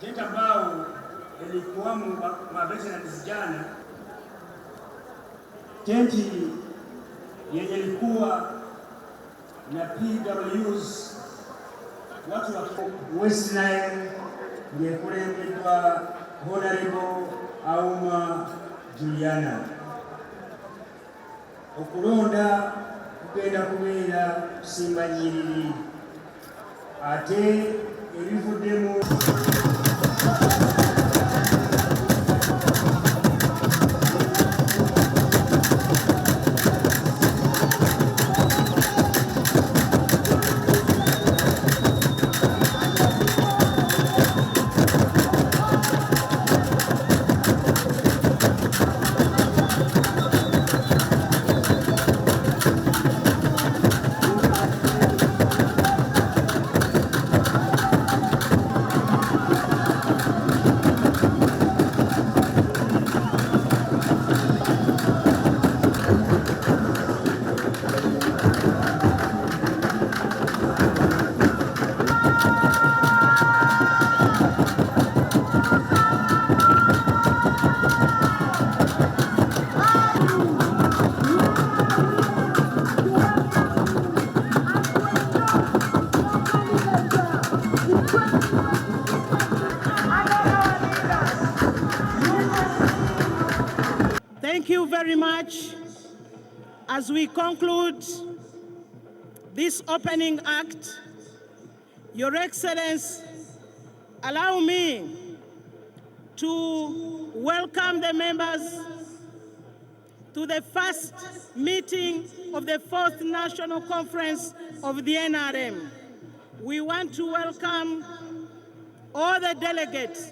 Tenti ambao ilikuwamo maveterans jana, tenti yenye ilikuwa na PWs, watu wa West Nile, ngekulemedwa Honorable Auma Juliana. Okulonda kugenda kubeera kusimbanyiriri ate ebivuddemu Thank you very much. As we conclude this opening act, Your Excellency, allow me to welcome the members to the first meeting of the 4th National Conference of the NRM. We want to welcome all the delegates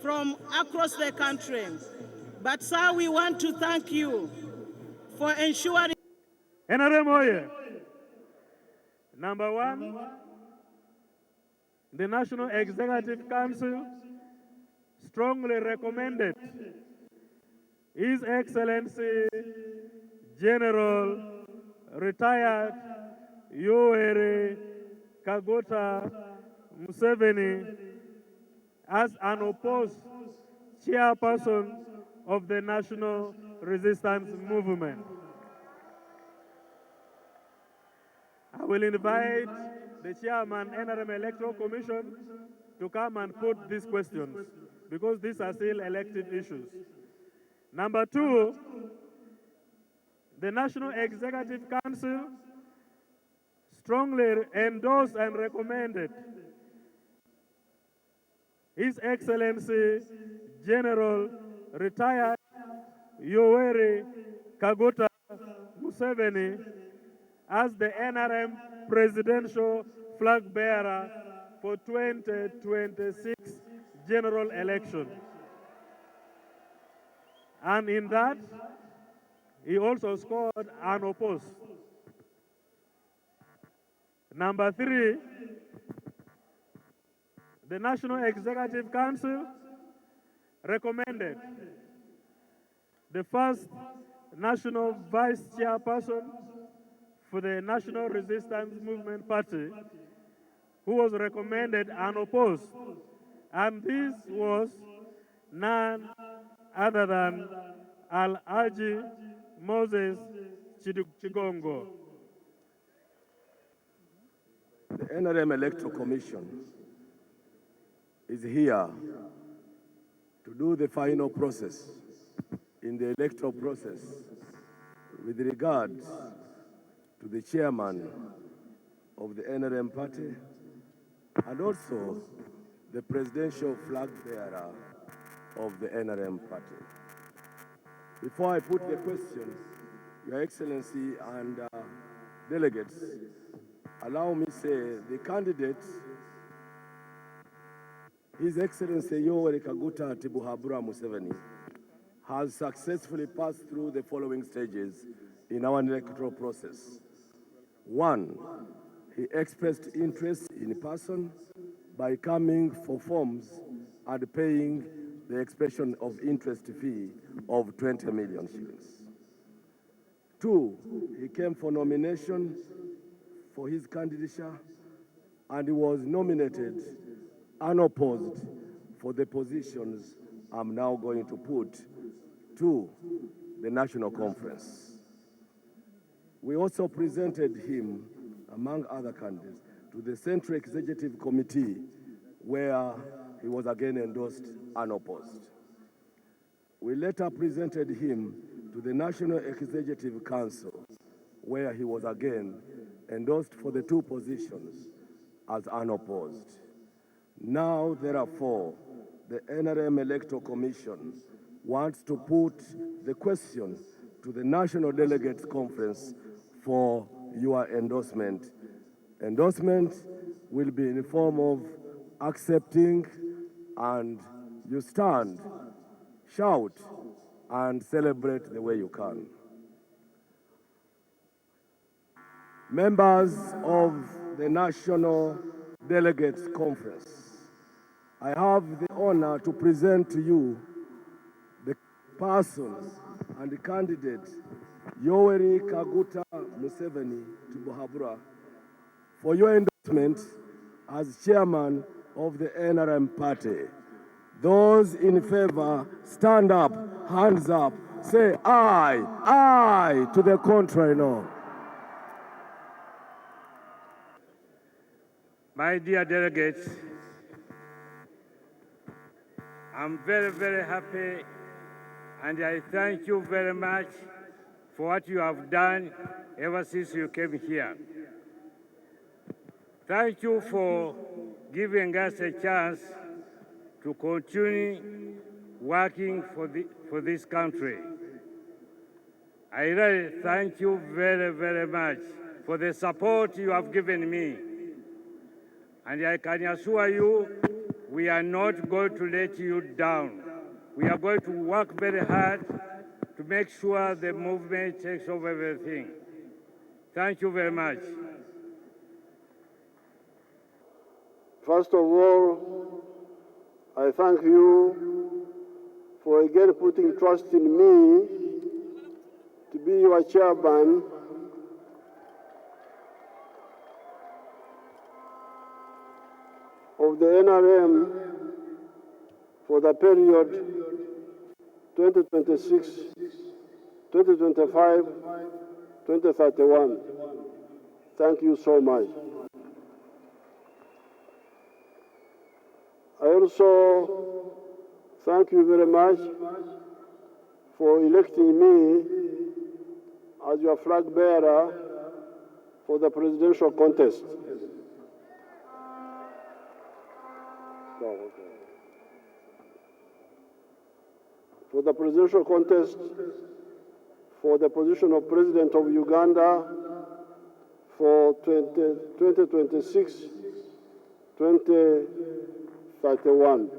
from across the country. But sir, we want to thank you for ensuring NRM oye. Number one, the National Executive Council strongly recommended His Excellency General Retired Yoweri Kaguta Museveni as an opposed chairperson of the National Resistance Movement. I will invite the chairman, NRM Electoral Commission, to come and put these questions because these are still elective issues. Number two, the National Executive Council strongly endorsed and recommended His Excellency General Retired Yoweri Kaguta Museveni as the NRM presidential flag bearer for 2026 general election. And in that, he also scored unopposed. Number three, the National Executive Council recommended the first national vice chairperson for the National Resistance Movement Party, who was recommended unopposed. And this was none other than Al-Haji Moses Chigongo. The NRM Electoral Commission is here to do the final process in the electoral process with regard to the chairman of the NRM party and also the presidential flag bearer of the NRM party. Before I put the questions, Your Excellency and delegates, allow me to say the candidate, His Excellency Yoweri Kaguta Museveni, has successfully passed through the following stages in our electoral process. One, he expressed interest in person by coming for forms and paying the expression of interest fee of 20 million shillings. Two, he came for nomination for his candidature and he was nominated unopposed for the positions I'm now going to put to the National Conference. We also presented him, among other candidates, to the Central Executive Committee, where he was again endorsed unopposed. We later presented him to the National Executive Council, where he was again endorsed for the two positions as unopposed. Now, therefore, the NRM Electoral Commission wants to put the question to the National Delegates Conference for your endorsement. Endorsement will be in the form of accepting, and you stand, shout, and celebrate the way you can. Members of the National Delegates Conference, I have the honor to present to you the persons and the candidate Yoweri Kaguta Museveni to Buhabura for your endorsement as chairman of the NRM party. Those in favor, stand up, hands up, say aye, aye, to the contrary, no. My dear delegates, I'm very, very happy, and I thank you very much for what you have done ever since you came here. Thank you for giving us a chance to continue working for this country. I really thank you very, very much for the support you have given me. And I can assure you, we are not going to let you down. We are going to work very hard to make sure the movement takes over everything. Thank you very much. First of all, I thank you for again putting trust in me to be your chairman of the NRM for the period 2026, 2025, 2031. Thank you so much. I also thank you very much for electing me as your flag bearer for the presidential contest. For the presidential contest for the position of President of Uganda for 2026, 2031.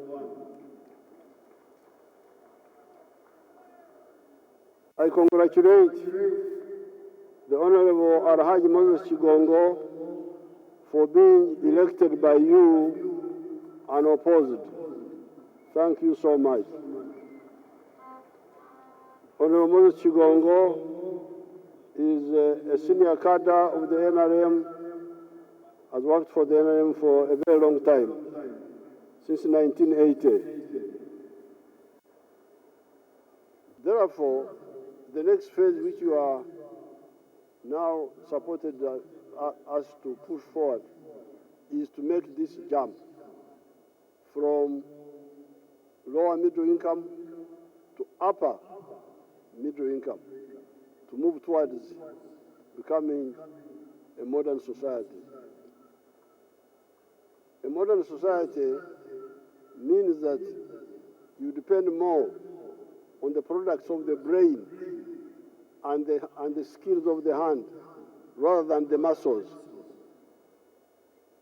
I congratulate the Honorable Alhaji Moses Chigongo for being elected by you unopposed. Thank you so much. Honorable Moses Chigongo is a senior cadre of the NRM, has worked for the NRM for a very long time, since 1980. Therefore, the next phase which you are now supported us to push forward is to make this jump from lower middle income to upper middle income, to move towards becoming a modern society. A modern society means that you depend more on the products of the brain and the skills of the hand rather than the muscles.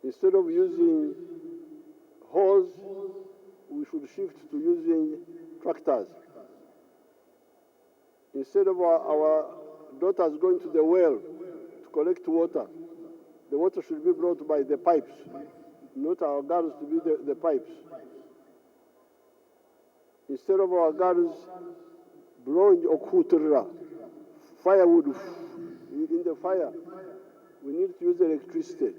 Instead of using hoes, we should shift to using tractors. Instead of our daughters going to the well to collect water, the water should be brought by the pipes, not our girls to be the pipes. Instead of our girls blowing okutura, firewood in the fire, we need to use electricity,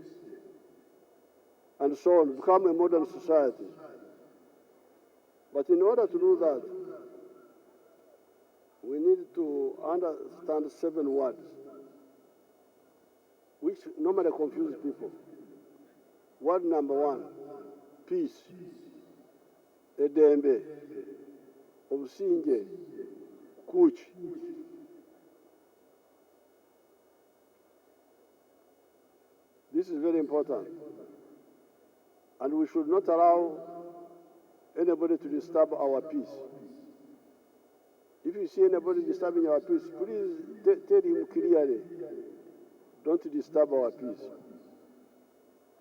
and so on, become a modern society. But in order to do that, we need to understand 7 words, which normally confuse people. Word number 1, peace. Edembe, obusinge, kuch. This is very important. And we should not allow anybody to disturb our peace. If you see anybody disturbing our peace, please tell him clearly, don't disturb our peace.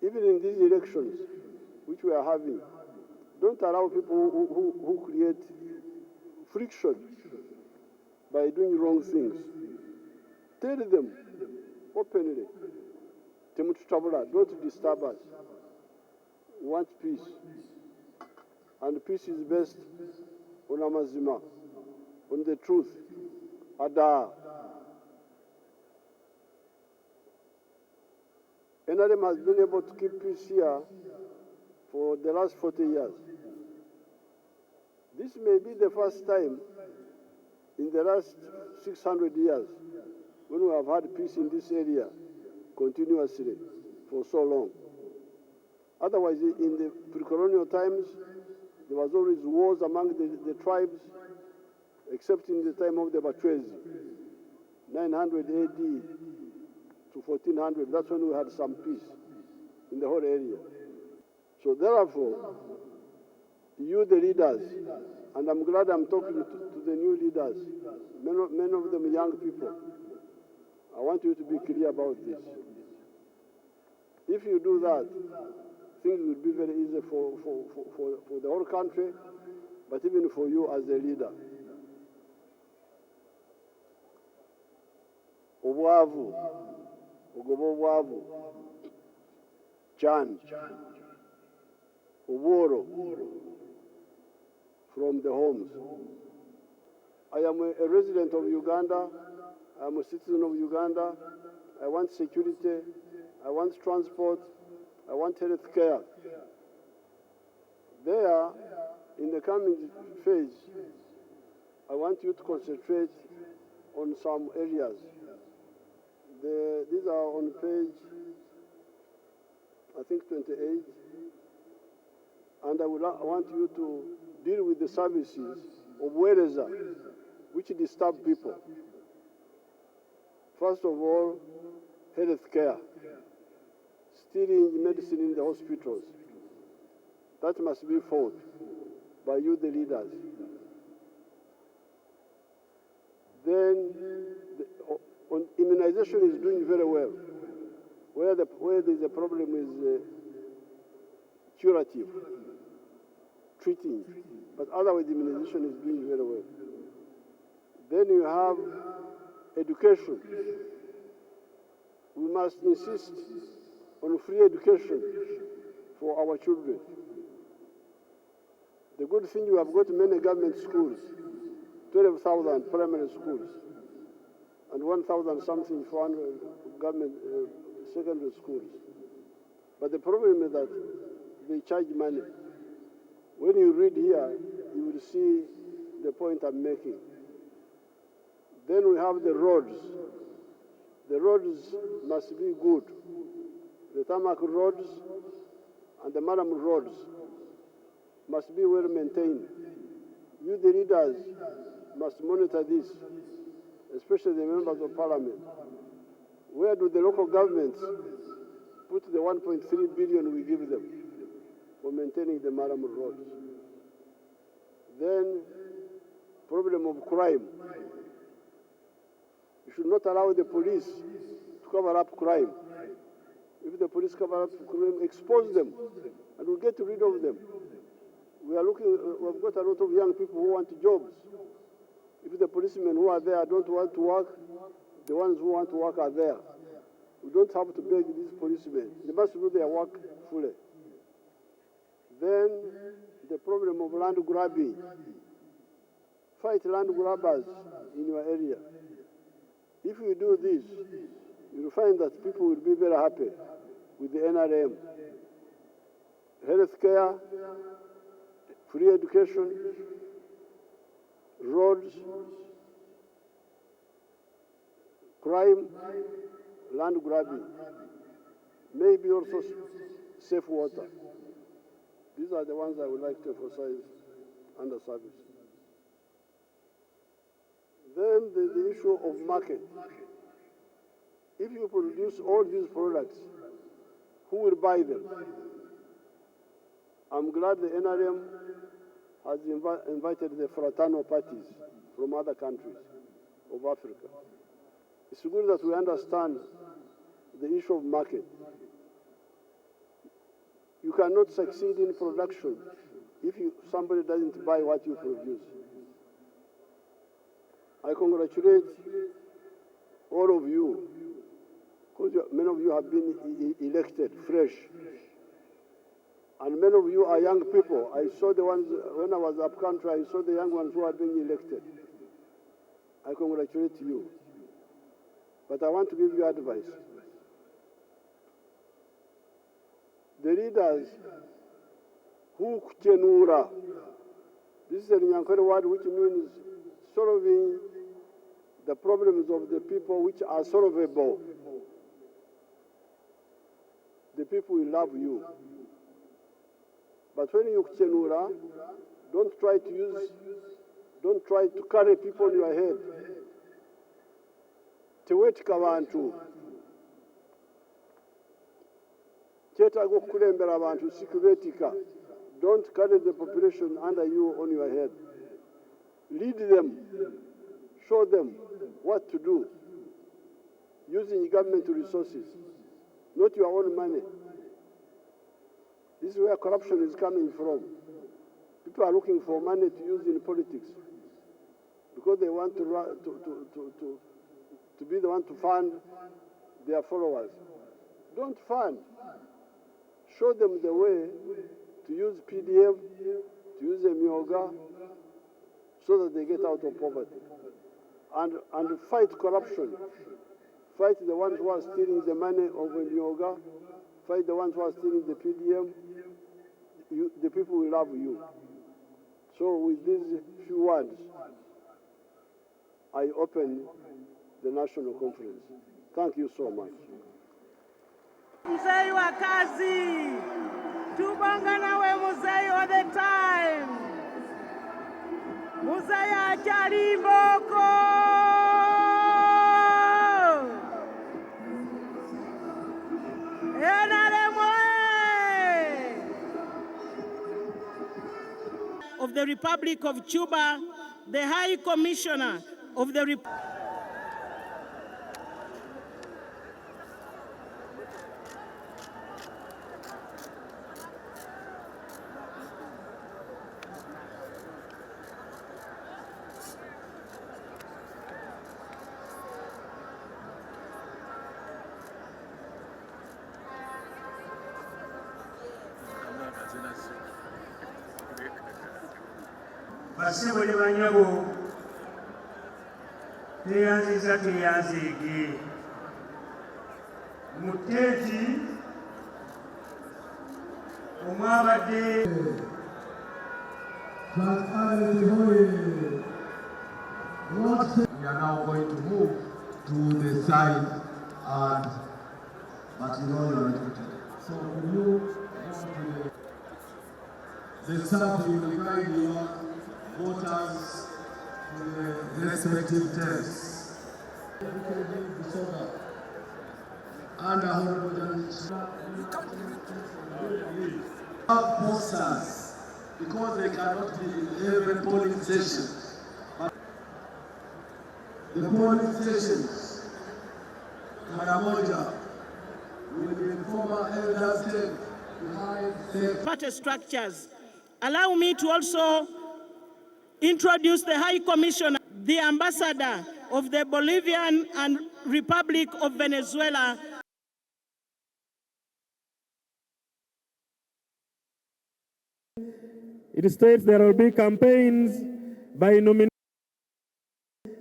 Even in these elections, which we are having, don't allow people who create friction by doing wrong things. Tell them openly, don't disturb us. We want peace. And peace is based on amazima, on the truth. Ada. NRM has been able to keep peace here for the last 40 years. This may be the first time in the last 600 years when we have had peace in this area continuously for so long. Otherwise, in the pre-colonial times, there was always wars among the tribes, except in the time of the Batwezi, 900 AD to 1400. That's when we had some peace in the whole area. So therefore, you the leaders, and I'm glad I'm talking to the new leaders, many of them young people, I want you to be clear about this. If you do that, things will be very easy for the whole country, but even for you as a leader. Obwavu, ogoba obwavu, Chan, Oboro, from the homes. I am a resident of Uganda. I am a citizen of Uganda. I want security. I want transport. I want health care. There, in the coming phase, I want you to concentrate on some areas. These are on page, I think, 28. And I want you to deal with the services of Wereza, which disturb people. First of all, health care. Stealing medicine in the hospitals. That must be fought by you, the leaders. Then, immunization is doing very well. Where there's a problem is curative, treating. But otherwise, immunization is doing very well. Then you have education. We must insist on free education for our children. The good thing, you have got many government schools, 12,000 primary schools, and 1,000 something for government secondary schools. But the problem is that they charge money. When you read here, you will see the point I'm making. Then we have the roads. The roads must be good. The tarmac roads and the Maram roads must be well maintained. You, the leaders, must monitor this, especially the members of parliament. Where do the local governments put the 1.3 billion we give them for maintaining the Maram roads? Then, problem of crime. You should not allow the police to cover up crime. If the police cover up crime, expose them, and we'll get rid of them. We've got a lot of young people who want jobs. If the policemen who are there don't want to work, the ones who want to work are there. We don't have to beg these policemen. They must do their work fully. Then, the problem of land grabbing. Fight land grabbers in your area. If you do this, you'll find that people will be very happy with the NRM. Health care, free education, roads, crime, land grabbing, maybe also safe water. These are the ones I would like to emphasize under service. Then there's the issue of market. If you produce all these products, who will buy them? I'm glad the NRM has invited the fraternal parties from other countries of Africa. It's good that we understand the issue of market. You cannot succeed in production if somebody doesn't buy what you produce. I congratulate all of you, because many of you have been elected fresh. And many of you are young people. I saw the ones, when I was up country, I saw the young ones who are being elected. I congratulate you. But I want to give you advice. The leaders who kuchenura, this is a Nyankore word which means solving the problems of the people which are solvable. The people will love you. But when you kuchenura, don't try to carry people on your head. Tewetika abantu. Kyetaaga okukulembera abantu sikubeetika. Don't carry the population under you on your head. Lead them. Show them what to do. Using government resources, not your own money. This is where corruption is coming from. People are looking for money to use in politics because they want to be the one to fund their followers. Don't fund. Show them the way to use PDM, to use Myoga, so that they get out of poverty. And fight corruption. Fight the ones who are stealing the money of Myoga. Fight the ones who are stealing the PDM. The people will love you. So with these few words, I open the National Conference. Thank you so much. Mzee wa kazi, tubonga nawe mzee all the time. Mzee achali mboko. NRM of the Republic of Cuba, the High Commissioner of the Republic. Basebo ne banyabo teyanziza teyanzige muteti omwabadde We are now going to move to the side, but you know you are educated. So when you go to the staff will guide your voters to the respective tents. And Honorable posters, because they cannot be in every polling station. But the polling stations, Karamoja, will be in former elders tent behind the Party structures. Allow me to also introduce the High Commissioner, the Ambassador of the Bolivian and Republic of Venezuela. It states there will be campaigns by nomination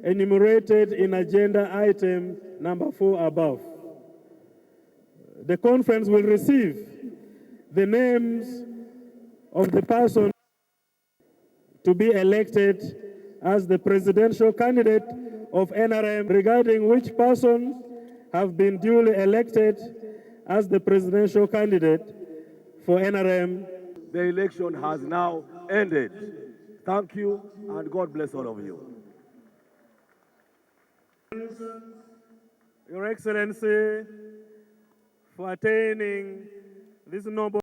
enumerated in agenda item number 4 above. The conference will receive the names of the person to be elected as the presidential candidate of NRM, regarding which persons have been duly elected as the presidential candidate for NRM. The election has now ended. Thank you, and God bless all of you. Your Excellency, for attaining this noble